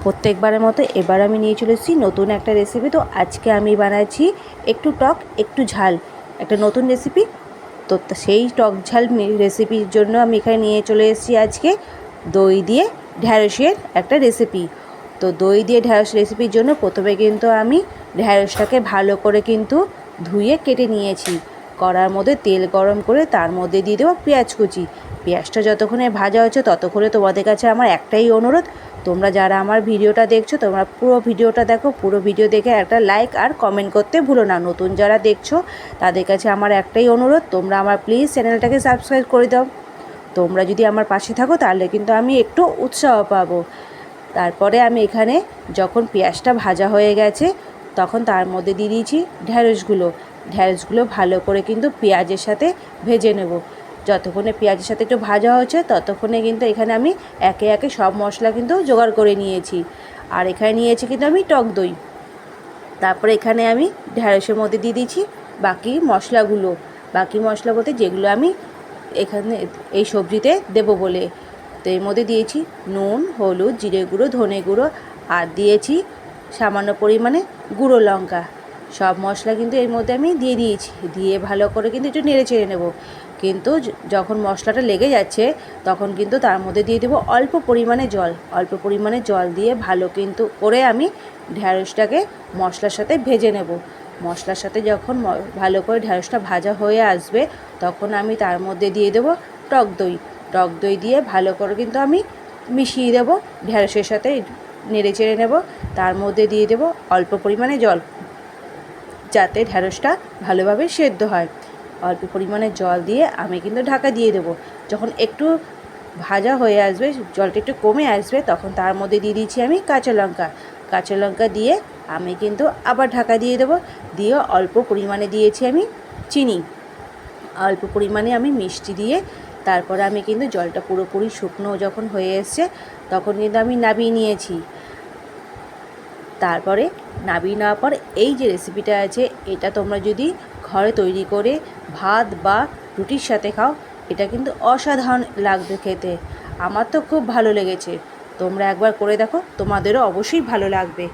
প্রত্যেকবারের মতো এবার আমি নিয়ে চলে এসেছি নতুন একটা রেসিপি। তো আজকে আমি বানাচ্ছি একটু টক একটু ঝাল একটা নতুন রেসিপি। তো সেই টক ঝাল রেসিপির জন্য আমি এখানে নিয়ে চলে এসেছি আজকে দই দিয়ে ঢ্যাঁড়সের একটা রেসিপি। তো দই দিয়ে ঢ্যাঁড়স রেসিপির জন্য প্রথমে কিন্তু আমি ঢ্যাঁড়সটাকে ভালো করে কিন্তু ধুয়ে কেটে নিয়েছি। কড়ার মধ্যে তেল গরম করে তার মধ্যে দিয়ে দেবো পেঁয়াজ কুচি। পেঁয়াজটা যতক্ষণে ভাজা হচ্ছে ততক্ষণে তোমাদের কাছে আমার একটাই অনুরোধ, তোমরা যারা আমার ভিডিওটা দেখছো তোমরা পুরো ভিডিওটা দেখো, পুরো ভিডিও দেখে একটা লাইক আর কমেন্ট করতে ভুলো না। নতুন যারা দেখছো তাদের কাছে আমার একটাই অনুরোধ, তোমরা আমার প্লিজ চ্যানেলটাকে সাবস্ক্রাইব করে দাও। তোমরা যদি আমার পাশে থাকো তাহলে কিন্তু আমি একটু উৎসাহ পাবো। তারপরে আমি এখানে যখন পেঁয়াজটা ভাজা হয়ে গেছে তখন তার মধ্যে দিয়ে দিয়েছি ঢ্যাঁড়সগুলো ভালো করে কিন্তু পেঁয়াজের সাথে ভেজে নেব। যতক্ষণে পেঁয়াজের সাথে একটু ভাজা হচ্ছে ততক্ষণে কিন্তু এখানে আমি একে একে সব মশলা কিন্তু জোগাড় করে নিয়েছি। আর এখানে নিয়েছি কিন্তু আমি টক দই। তারপরে এখানে আমি ঢ্যাঁড়সের মধ্যে দিয়ে দিয়েছি বাকি মশলা বলতে যেগুলো আমি এখানে এই সবজিতে দেবো বলে। তো এর মধ্যে দিয়েছি নুন, হলুদ, জিরে গুঁড়ো, ধনে গুঁড়ো আর দিয়েছি সামান্য পরিমাণে গুঁড়ো লঙ্কা। সব মশলা কিন্তু এর মধ্যে আমি দিয়ে দিয়েছি। দিয়ে ভালো করে কিন্তু একটু নেড়ে চেড়ে নেব। কিন্তু যখন মশলাটা লেগে যাচ্ছে তখন কিন্তু তার মধ্যে দিয়ে দেবো অল্প পরিমাণে জল দিয়ে ভালো কিন্তু করে আমি ঢ্যাঁড়সটাকে মশলার সাথে ভেজে নেব। মশলার সাথে যখন ভালো করে ঢ্যাঁড়সটা ভাজা হয়ে আসবে তখন আমি তার মধ্যে দিয়ে দেবো টক দই দিয়ে ভালো করে কিন্তু আমি মিশিয়ে দেবো ঢ্যাঁড়সের সাথে, নেড়ে চেড়ে নেব। তার মধ্যে দিয়ে দেবো অল্প পরিমাণে জল যাতে ঢ্যাঁড়সটা ভালোভাবে সেদ্ধ হয়। অল্প পরিমাণে জল দিয়ে আমি কিন্তু ঢাকা দিয়ে দেবো। যখন একটু ভাজা হয়ে আসবে, জলটা একটু কমে আসবে, তখন তার মধ্যে দিয়ে দিচ্ছি আমি কাঁচা লঙ্কা দিয়ে আমি কিন্তু আবার ঢাকা দিয়ে দেবো। দিয়ে অল্প পরিমাণে দিয়েছি আমি চিনি, অল্প পরিমাণে আমি মিষ্টি দিয়ে তারপরে আমি কিন্তু জলটা পুরোপুরি শুকনো যখন হয়ে এসছে তখন কিন্তু আমি নামিয়ে নিয়েছি। তারপরে নামিয়ে নেওয়ার পর এই যে রেসিপিটা আছে এটা তোমরা যদি ঘরে তৈরি করে ভাত বা রুটির সাথে খাও এটা কিন্তু অসাধারণ লাগবে খেতে। আমার তো খুব ভালো লেগেছে, তোমরা একবার করে দেখো, তোমাদেরও অবশ্যই ভালো লাগবে।